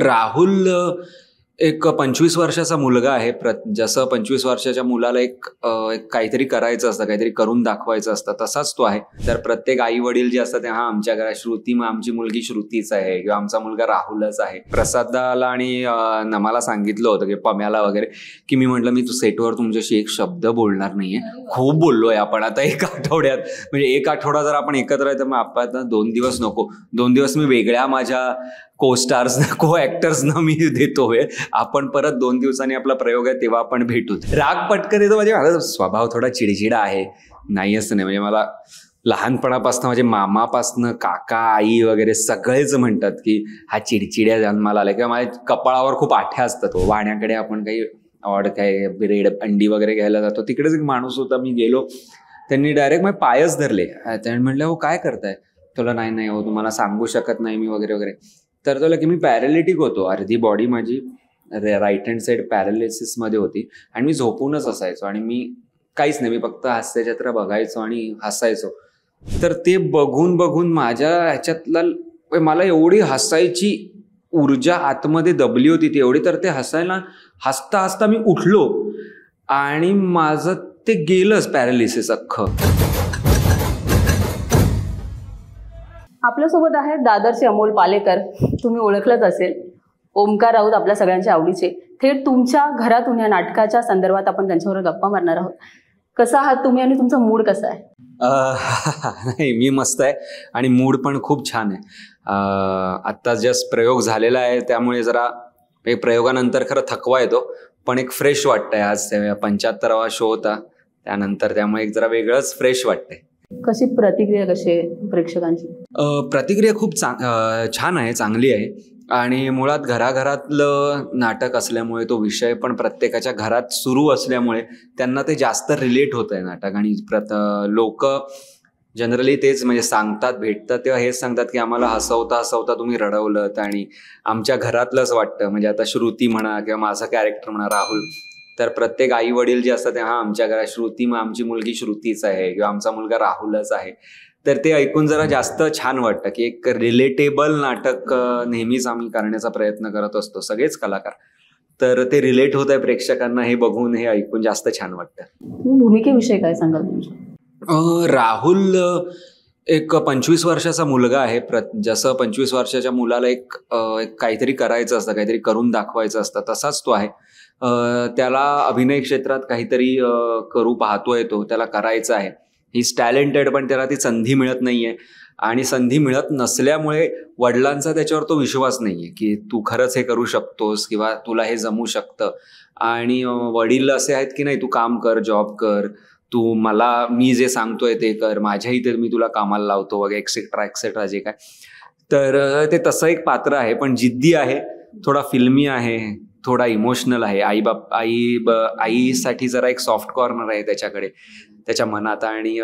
राहुल एक 25 वर्षाचा मुलगा आहे. जसं 25 वर्षाच्या मुलाला एक काहीतरी करायचं असतं, काहीतरी करून दाखवायचं असतं, तसाच तो आहे. तर प्रत्येक आई वडील जे असतात ते आमच्या घरात श्रुती, मग आमची मुलगी श्रुतीच आहे किंवा आमचा मुलगा राहुलच आहे. प्रसादाला आणि नमाला सांगितलं होतं की पम्याला वगैरे की मी म्हटलं मी सेटवर तुमच्याशी एक शब्द बोलणार नाहीये. खूप बोललोय आपण आता एक आठवड्यात, म्हणजे एक आठवडा जर आपण एकत्र आहे तर मग आपण 2 दिवस नको, 2 दिवस मी वेगळ्या माझ्या को स्टार्स को ऍक्टर्सना मी देतोय. आपण परत 2 दिवसांनी आपला प्रयोग आहे तेव्हा आपण भेटू. राग पटकन येतो, म्हणजे माझा स्वभाव थोडा चिडचिडा आहे, नाही असं नाही. म्हणजे मला लहानपणापासून माझे मामापासनं काका आई वगैरे सगळेच म्हणतात की हा चिडचिड्या जन्माला आला, किंवा माझ्या कपाळावर खूप आठ्या असतात. वाण्याकडे आपण काही काय ब्रेड अंडी वगैरे घ्यायला जातो, तिकडेच एक माणूस होता, मी गेलो, त्यांनी डायरेक्ट माझे पायच धरले. त्यांनी म्हटलं हो काय करताय, तुला नाही हो तुम्हाला सांगू शकत नाही मी वगैरे वगैरे. तर तुला की मी पॅरालिटिक होतो, अर्धी बॉडी माझी राईट हँड साईड पॅरालिसिसमध्ये होती आणि मी झोपूनच असायचो आणि मी काहीच नाही, मी फक्त हास्यचित्र बघायचो आणि हसायचो. तर ते बघून बघून माझ्या ह्याच्यातला मला एवढी हसायची ऊर्जा आतमध्ये दबली होती ती एवढी, तर ते हसता हसता मी उठलो आणि माझं ते गेलंच पॅरालिसिस अख्खं. आपल्यासोबत आहेत दादरचे अमोल पालेकर, तुम्ही ओळखलंच असेल. ओमकार राऊत आपल्या सगळ्यांच्या आवडीचे. थेट तुमच्या घरातून या नाटकाच्या संदर्भात आपण त्यांच्याबरोबर गप्पा मारणार आहोत. कसा आहात तुम्ही आणि तुमचा मूड कसा आहे? नाही, मी मस्त आहे आणि मूड पण खूप छान आहे. आत्ता जस्ट प्रयोग झालेला आहे, त्यामुळे जरा प्रयोगानंतर खरं थकवा येतो, पण एक फ्रेश वाटतंय. आज 75वा शो होता त्यानंतर, त्यामुळे एक जरा वेगळंच फ्रेश वाटतंय. कशी प्रतिक्रिया, कशी प्रेक्षकांची? प्रतिक्रिया खूप छान आहे, चांगली आहे. आणि मुळात घराघरातलं नाटक असल्यामुळे, तो विषय पण प्रत्येकाच्या घरात सुरू असल्यामुळे त्यांना ते जास्त रिलेट होत आहे नाटक. आणि लोक जनरली तेच म्हणजे सांगतात, भेटतात तेव्हा हेच सांगतात की आम्हाला हसवता हसवता तुम्ही रडवलं आणि आमच्या घरातलंच वाटतं. म्हणजे आता श्रुती म्हणा किंवा माझा कॅरेक्टर म्हणा राहुल, तर प्रत्येक आई वडील जे असतात ते आमच्या घरात श्रुती, मग आमची मुलगी श्रुतीच आहे किंवा आमचा मुलगा राहुलच आहे. तर ते ऐकून जरा जास्त छान वाटतं की एक रिलेटेबल नाटक नेहमीच आम्ही करण्याचा प्रयत्न करत असतो, सगळेच कलाकार. तर ते रिलेट होत आहे प्रेक्षकांना, हे बघून हे ऐकून जास्त छान वाटतं. भूमिकेविषयी काय सांगाल तुमच्या? राहुल एक 25 वर्षाचा मुलगा आहे. जसं 25 वर्षाच्या मुलाला एक काहीतरी करायचं असतं, काहीतरी करून दाखवायचं असतं, तसाच तो आहे. त्याला अभिनय क्षेत्रात काहीतरी करू पाहतोय, तो त्याला करायचं आहे. ही इज टॅलेंटेड, पण त्याला ती संधी मिळत नाहीये. आणि संधी मिळत नसल्यामुळे वडिलांचा त्याच्यावर तो विश्वास नाहीये की तू खरंच हे करू शकतोस किंवा तुला हे जमू शकतं. आणि वडील असे आहेत की नाही, तू काम कर, जॉब कर, तू मी जे सांगतोय ते कर, माझ्या इथे मी तुला कामाला लावतो वगैरे एक्सेट्रा एक्सेट्रा जे काय. तर ते तसं एक पात्र आहे, पण जिद्दी आहे, थोडा फिल्मी आहे, थोडा इमोशनल आहे. आईसाठी जरा एक सॉफ्ट कॉर्नर आहे त्याच्याकडे, त्याच्या मनात. आणि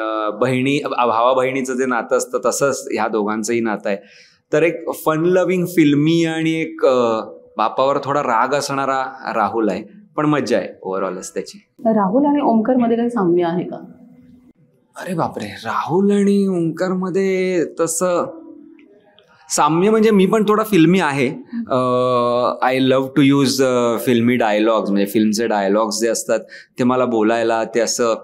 भावा बहिणीचं जे नातं असतं तसंच ह्या दोघांचंही नातं आहे. तर एक फन लव्हिंग, फिल्मी आणि एक बापावर थोडा राग असणारा राहुल आहे, पण मज्जा आहे ओव्हरऑलच त्याची. राहुल आणि ओमकार मध्ये काही साम्य आहे का? अरे बापरे, राहुल आणि ओमकार मध्ये तसं साम्य म्हणजे मी पण थोडा फिल्मी आहे. आय लव्ह टू यूज फिल्मी डायलॉग्स, म्हणजे फिल्मचे डायलॉग्स जे असतात ते मला बोलायला, ते असं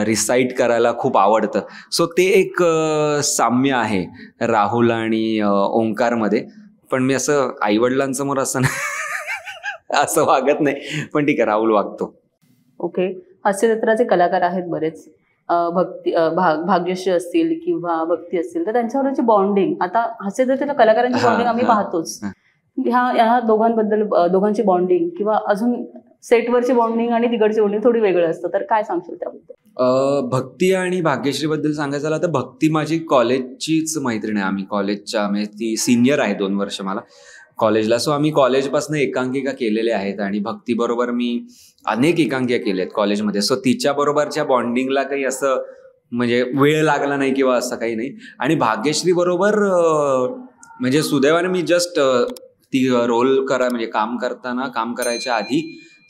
रिसाईट करायला खूप आवडतं. सो ते एक साम्य आहे राहुल आणि ओंकारमध्ये. पण मी असं आईवडिलांसमोर असं असं वागत नाही, पण ठीक आहे, राहुल वागतो. ओके. हास्यचित्राचे कलाकार आहेत बरेच, भाग्यश्री असतील किंवा भक्ती असतील, तर त्यांच्यावरची बॉन्डिंग, आता हास्यचित्राच्या कलाकारांची बॉन्डिंग आम्ही पाहतोच. ह्या दोघांबद्दल, दोघांची बॉन्डिंग किंवा अजून सेटवरची बॉन्डिंग आणि तिकडची बॉन्डिंग थोडी वेगळं असतं, तर काय सांगशील त्याबद्दल? भक्ती आणि भाग्यश्री बद्दल सांगायचं झालं तर भक्ती माझी कॉलेजचीच मैत्रीण आहे. आम्ही कॉलेजच्या, म्हणजे ती सिनियर आहे 2 वर्ष मला कॉलेजला. सो आम्ही कॉलेजपासून एकांकिका केलेल्या आहेत आणि भक्तीबरोबर मी अनेक एकांकिका केल्या आहेत कॉलेजमध्ये. सो तिच्याबरोबरच्या बॉन्डिंगला काही असं म्हणजे वेळ लागला नाही किंवा असं काही नाही. आणि भाग्यश्री बरोबर म्हणजे सुदैवाने मी जस्ट ती रोल म्हणजे काम करायच्या आधी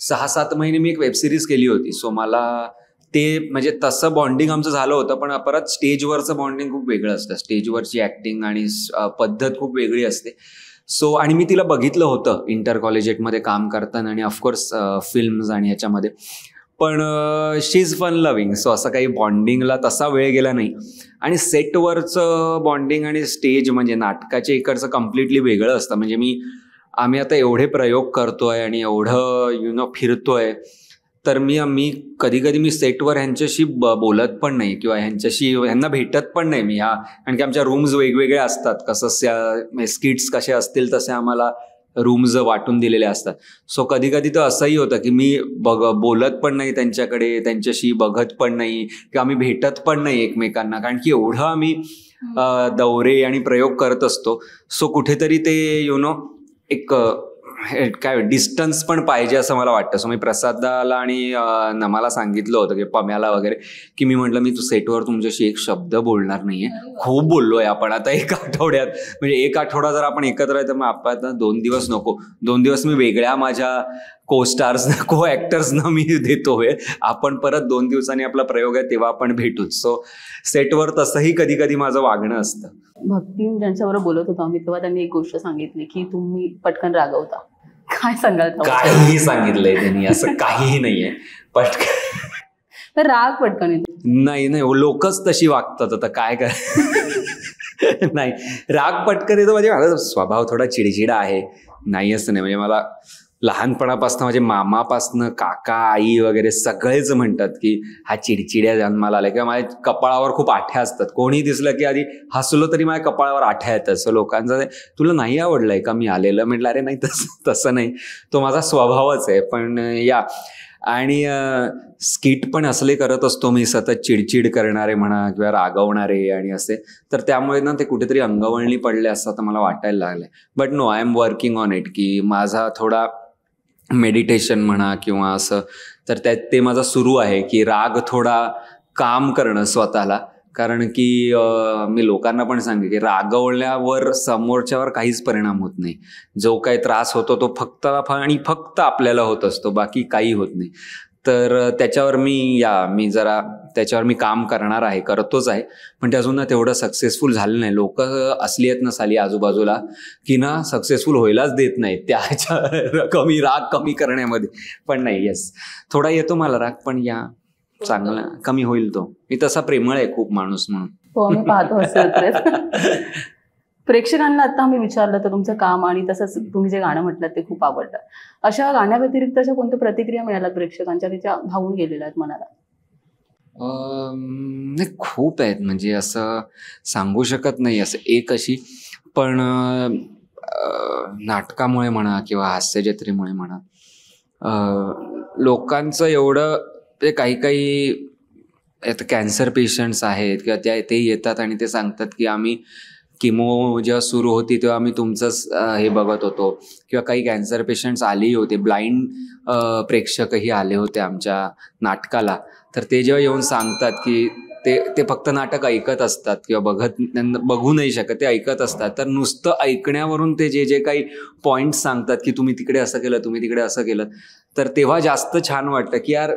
6-7 महिने मी एक वेबसिरीज केली होती. सो मला ते म्हणजे तसं बॉन्डिंग आमचं झालं होतं. पण परत स्टेजवरचं बॉन्डिंग खूप वेगळं असतं. स्टेजवरची ऍक्टिंग आणि पद्धत खूप वेगळी असते. सो आणि मी तिला बघितलं होतं इंटर कॉलेजिएटमध्ये काम करताना आणि ऑफकोर्स फिल्म्स आणि ह्याच्यामध्ये, पण शी इज फन लव्हिंग. सो असं काही बॉन्डिंगला तसा वेळ गेला नाही. आणि सेटवरचं बॉन्डिंग आणि स्टेज म्हणजे नाटकाच्या इकडचं कम्प्लिटली वेगळं असतं. म्हणजे आम्ही आता एवढे प्रयोग करतोय आणि एवढं फिरतोय, तर मी कधी कधी मी सेटवर ह्यांच्याशी बोलत पण नाही किंवा ह्यांना भेटत पण नाही मी. कारण की आमच्या रूम्स वेगवेगळ्या असतात, कसं स्किट्स कसे असतील तसे आम्हाला रूम्स वाटून दिलेले असतात. सो कधी कधी तर असंही होतं की मी बोलत पण नाही त्यांच्याकडे, त्यांच्याशी बघत पण नाही किंवा आम्ही भेटत पण नाही एकमेकांना, कारण की एवढं आम्ही दौरे आणि प्रयोग करत असतो. सो कुठेतरी ते एक काय डिस्टन्स पण पाहिजे असं मला वाटतं. सो मी प्रसादाला आणि नमाला सांगितलं होतं की पम्याला वगैरे, की मी म्हटलं मी सेटवर तुमच्याशी एक शब्द बोलणार नाहीये. खूप बोललोय आपण आता एका आठवड्यात, म्हणजे एक आठवडा जर आपण एकत्र आहे तर मग आपण 2 दिवस नको, 2 दिवस मी वेगळ्या माझ्या को-स्टार्सना को ॲक्टर्सना मी देतोय. आपण परत 2 दिवसांनी आपला प्रयोग आहे तेव्हा आपण भेटूच. सो सेटवर तसंही कधी कधी माझं वागणं असतं. भक्ती ज्यांच्याबरोबर बोलत होतो आम्ही तेव्हा त्यांनी एक गोष्ट सांगितली की तुम्ही पटकन रागवता. काय सांगाल? काहीही सांगितलंय त्यांनी, असं काहीही नाहीये. पटकन राग पटकन येतो. नाही लोकच तशी वागतात, आता काय नाही, राग पटकन येतो. म्हणजे माझा स्वभाव थोडा चिडचिडा आहे, नाही असं नाही. म्हणजे मला लहानपणापासून माझे मामापासनं काका आई वगैरे सगळेच म्हणतात की हा चिडचिड्या जन्माला आला, किंवा माझ्या कपाळावर खूप आठ्या असतात. कोणी दिसलं की आधी हसलो तरी माझ्या कपाळावर आठ्या येतात. सो लोकांचं तुला नाही आवडलंय का मी आलेलं, म्हटलं अरे नाही तसं नाही, तो माझा स्वभावच आहे. पण आणि स्किट पण असले करत असतो मी, सतत चिडचिड करणारे म्हणा किंवा रागवणारे आणि असे, तर त्यामुळे ना ते कुठेतरी अंगवळणी पडले असं तर मला वाटायला लागलंय. But no, I am working on it, की माझा थोडा मेडिटेशन म्हणा किंवा असं, तर ते माझं सुरू आहे की राग थोडा काम करणं स्वतःला. कारण की मी लोकांना पण सांगे की रागवल्यावर समोरच्यावर काहीच परिणाम होत नाही. जो काही त्रास होतो तो फक्त आपल्याला होत असतो, बाकी काही होत नाही. तर त्याच्यावर मी जरा त्याच्यावर मी काम करणार आहे, करतोच आहे. पण ते अजून ना तेवढं सक्सेसफुल झालं नाही. लोक असली आहेत ना साली आजूबाजूला की ना सक्सेसफुल व्हायलाच देत नाहीत त्याच्या राग कमी करण्यामध्ये. पण नाही, येस थोडा येतो मला राग, पण चांगला कमी होईल तो. मी तसा प्रेमळ आहे खूप माणूस म्हणून. हो, मी पाहतो असं. प्रेक्षकांना आता आम्ही विचारलं तर तुमचं काम आणि तसंच तुम्ही जे गाणं म्हटलं ते खूप आवडलं. अशा गाण्याव्यतिरिक्त अशा कोणत्या प्रतिक्रिया मिळाल्या प्रेक्षकांच्या की ज्या भावून गेलेल्या आहेत मनाला? नाही, खूप आहेत. म्हणजे असं सांगू शकत नाही असं एक अशी, पण नाटकामुळे म्हणा किंवा हास्यजत्रेमुळे म्हणा लोकांचं एवढं, ते काही आता कॅन्सर पेशंट्स आहेत किंवा ते येतात आणि ते सांगतात की आम्ही किमो जेव्हा सुरू होती तेव्हा आम्ही तुमचंच हे बघत होतो, किंवा काही कॅन्सर पेशंट्स आलेही होते, ब्लाइंड प्रेक्षकही आले होते आमच्या नाटकाला. तर ते जेव्हा येऊन सांगतात की ते फक्त नाटक ऐकत असतात किंवा बघू नाही शकत, ते ऐकत असतात. तर नुसतं ऐकण्यावरून ते जे काही पॉईंट्स सांगतात की तुम्ही तिकडे असं केलं, तुम्ही तिकडे असं केलं, तर तेव्हा जास्त छान वाटतं की यार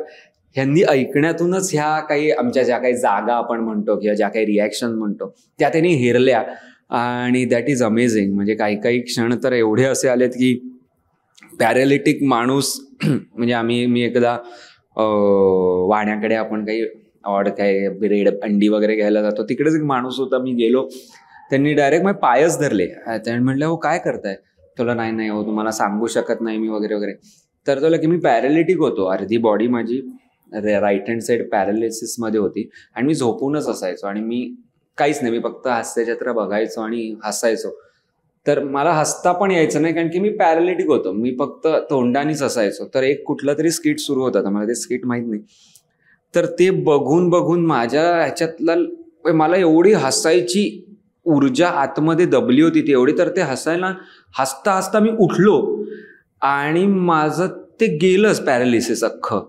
ह्यांनी ऐकण्यातूनच ह्या काही आमच्या ज्या काही जागा आपण म्हणतो किंवा ज्या काही रिॲक्शन म्हणतो त्या त्यांनी हेरल्या. आणि दॅट इज अमेझिंग. म्हणजे काही क्षण तर एवढे असे आलेत की पॅरालिटिक माणूस म्हणजे मी एकदा वाण्याकडे आपण काही काय ब्रेड अंडी वगैरे घ्यायला जातो, तिकडेच एक माणूस होता, मी गेलो, त्यांनी डायरेक्ट माझे पायच धरले. त्यांनी म्हटलं हो काय करताय? तुला नाही हो तुम्हाला सांगू शकत नाही मी वगैरे वगैरे. तर तुला की मी पॅरालिटिक होतो, अर्धी बॉडी माझी राईट हँड साईड पॅरालिसिसमध्ये होती आणि मी झोपूनच असायचो आणि मी काहीच नाही, मी फक्त हास्यजत्रा बघायचो आणि हसायचो. तर मला हसता पण यायचं नाही कारण की मी पॅरालिटिक होतो, मी फक्त तोंडानीच असायचो. तर एक कुठलं तरी स्किट सुरू होतं, मला ते स्किट माहीत नाही. तर ते बघून माझ्या ह्याच्यातला मला एवढी हसायची ऊर्जा आतमध्ये दबली होती ती एवढी, तर ते हसता हसता मी उठलो आणि माझं ते गेलंच पॅरालिसिस अख्खं.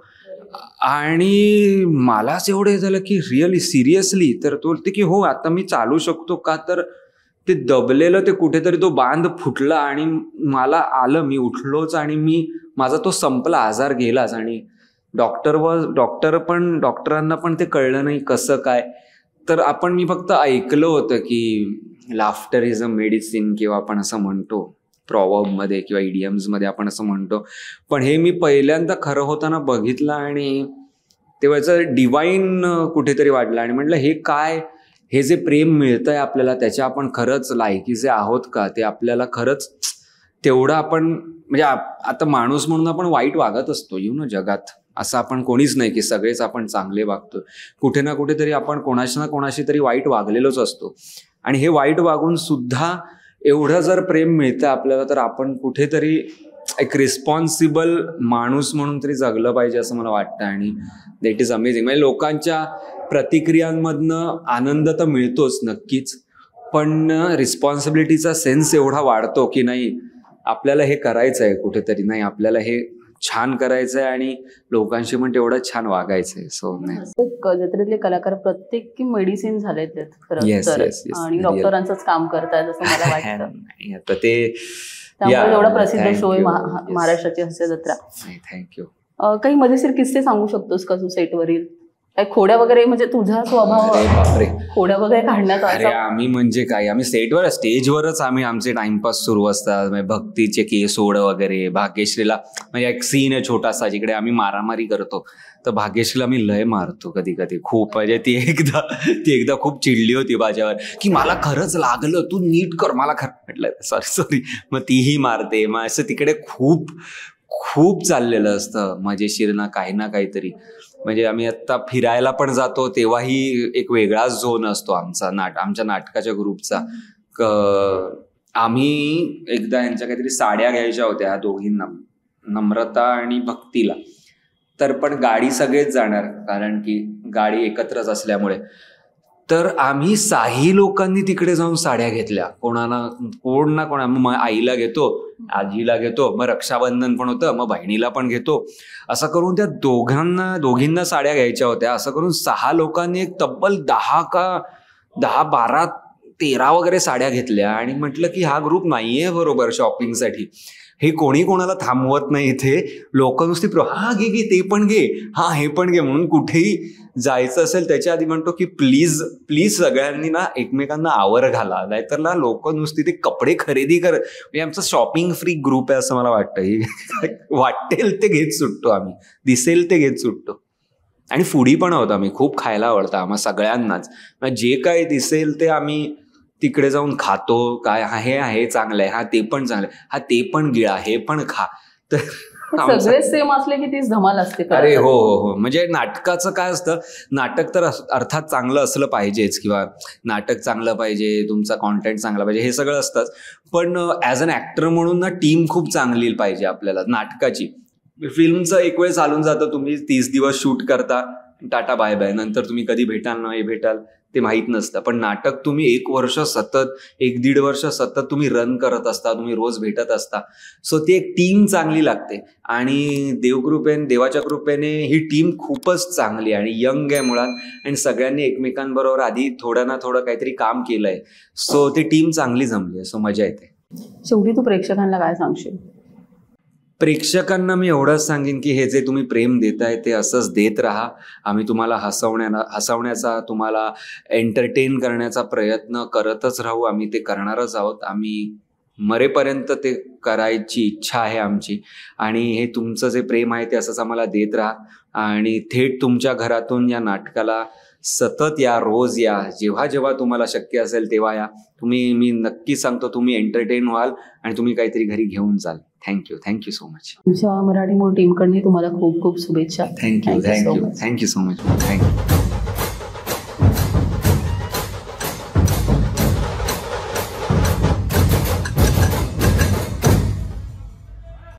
आणि मलाच एवढं झालं की रिअली सिरियसली. तर तो बोलते की हो आता मी चालू शकतो का, तर ते दबलेलं ते कुठेतरी तो बांध फुटला आणि मला आलं, मी उठलोच आणि माझा तो संपला, आजार गेलाच. आणि डॉक्टरांना पण ते कळलं नाही कसं काय. तर मी फक्त ऐकलं होतं की लाफ्टर इज अ मेडिसिन किंवा आपण असं म्हणतो प्रॉवर्बमध्ये किंवा इडियम्समध्ये आपण असं म्हणतो. पण हे मी पहिल्यांदा खरं होताना बघितलं आणि तेव्हाचं डिवाईन कुठेतरी वाटलं आणि म्हटलं हे काय, हे जे प्रेम मिळतंय आपल्याला त्याच्या आपण खरंच लायकीचे आहोत का, ते आपल्याला खरंच तेवढं आपण म्हणजे आता माणूस म्हणून आपण वाईट वागत असतो जगात, असं आपण कोणीच नाही की सगळेच आपण चांगले वागतो. कुठे ना कुठेतरी आपण कोणाशी ना कोणाशी तरी वाईट वागलेलोच असतो आणि हे वाईट वागून सुद्धा एवढं जर प्रेम मिळतं आपल्याला तर आपण कुठेतरी एक रिस्पॉन्सिबल माणूस म्हणून तरी जगलं पाहिजे असं मला वाटतं. आणि दॅट इज अमेझिंग. म्हणजे लोकांच्या प्रतिक्रियांमधनं आनंद तर मिळतोच नक्कीच, पण रिस्पॉन्सिबिलिटीचा सेन्स एवढा वाढतो की नाही आपल्याला हे करायचं आहे कुठेतरी, नाही आपल्याला हे छान करायचं आहे आणि लोकांशी पण तेवढं छान वागायचं आहे. सो जत्रेतले कलाकार प्रत्येक मेडिसिन झाले Yes, आणि डॉक्टरांचंच काम करतायत असं मला वाटतं. आता ते त्यामुळे एवढा प्रसिद्ध शो आहे महाराष्ट्राची हास्य जत्रा. थँक्यू. काही मजेशीर किस्से सांगू शकतोस का तू सेटवरील? काही खोड्या वगैरे, म्हणजे तुझा स्वभाव खोड्या वगैरे काढण्याचा? आम्ही म्हणजे काय, आम्ही सेटवर स्टेजवरच आम्ही आमचे टाइमपास सुरू असतात. म्हणजे भक्तीचे केसोड वगैरे, भाग्यश्रीला म्हणजे एक सीन आहे छोटासा जिकडे आम्ही मारामारी करतो, तर भाग्यश्रीला मी लय मारतो कधी कधी खूप. म्हणजे ती एकदा खूप चिडली होती माझ्यावर की मला खरंच लागलं, तू नीट कर, मला खरं म्हटलं सॉरी. मग तीही मारते. मग असं तिकडे खूप खूप चाललेलं असतं मजेशीर ना काही ना काहीतरी. म्हणजे आम्ही आत्ता फिरायला पण जातो तेव्हाही एक वेगळाच झोन असतो आमचा आमच्या नाटकाच्या ग्रुपचा. आम्ही एकदा यांच्या काहीतरी साड्या घ्यायच्या होत्या ह्या दोघींना, नम्रता आणि भक्तीला. तर पण गाडी सगळेच जाणार कारण की गाडी एकत्रच असल्यामुळे. तर आम्ही 6 लोकांनी तिकडे जाऊन साड्या घेतल्या. कोण ना कोण, मग आईला घेतो, आजीला घेतो, मग रक्षाबंधन पण होतं, मग बहिणीला पण घेतो. असं करून त्या दोघींना साड्या घ्यायच्या होत्या. असं करून 6 लोकांनी एक तब्बल 10 12 13 वगैरे साड्या घेतल्या. आणि म्हटलं की हा ग्रुप नाहीये बरोबर शॉपिंगसाठी, हे कोणी कोणाला थांबवत नाही इथे. लोक नुसती हा घे ते पण घे, हा हे पण घे म्हणून कुठेही जायचं असेल त्याच्या आधी म्हणतो की प्लीज सगळ्यांनी ना एकमेकांना आवर घाला, नाहीतर ना लोक नुसती ते कपडे खरेदी कर. म्हणजे आमचा शॉपिंग फ्री ग्रुप आहे असं मला वाटतं. वाटेल ते घेत सुटतो आम्ही, दिसेल ते घेत सुटतो. आणि फुडी पण आहोत आम्ही, खूप खायला आवडतं आम्हा सगळ्यांनाच. जे काय दिसेल ते आम्ही तिकडे जाऊन खातो. काय हे आहे चांगलं आहे, हा ते पण चांगलं आहे, हा ते पण गिळा, हे पण खा. तर सगळे सेम असले की तीच धमाल असते. अरे हो. म्हणजे नाटकाचं काय असतं, नाटक तर अर्थात चांगलं असलं पाहिजेच, किंवा नाटक चांगलं पाहिजे, तुमचा कॉन्टेंट चांगला पाहिजे, हे सगळं असतंच. पण ॲज अन ॲक्टर म्हणून ना टीम खूप चांगली पाहिजे आपल्याला नाटकाची. फिल्मचं एक वेळ चालून जातं, तुम्ही 30 दिवस शूट करता, टाटा बाय बाय, नंतर तुम्ही कधी भेटाल नाही भेटाल ते माहीत नसतं. पण नाटक तुम्ही 1 वर्ष सतत, 1-1.5 वर्ष सतत तुम्ही रन करत असता, तुम्ही रोज भेटत असता. सो ती एक टीम चांगली लागते. आणि देवाच्या कृपेने ही टीम खूपच चांगली आणि यंग आहे मुळात, आणि सगळ्यांनी एकमेकांबरोबर आधी थोडं ना थोडं काहीतरी काम केलंय. सो ती टीम चांगली जमली आहे. सो मजा येते. शेवटी तू प्रेक्षकांना काय सांगशील? प्रेक्षकांना मी एवढंच सांगेन की हे जे तुम्ही प्रेम देताय ते असंच देत राहा. आम्ही तुम्हाला हसवण्याचा, तुम्हाला एंटरटेन करण्याचा प्रयत्न करतच राहू. आम्ही ते करणारच आहोत. आम्ही मरेपर्यंत ते करायची इच्छा आहे आमची. आणि हे तुमचं जे प्रेम आहे ते असंच आम्हाला देत राहा. आणि थेट तुमच्या घरातून या नाटकाला सतत या, रोज या, जेव्हा जेव्हा तुम्हाला शक्य असेल तेव्हा या. मी नक्की सांगतो तुम्ही एंटरटेन व्हाल आणि तुम्ही काहीतरी घरी घेऊन जाल. Thank you so much. तुमच्या मराठी मूळ टीमकडून तुम्हाला खूप खूप शुभेच्छा. Thank you so much. थँक्यू.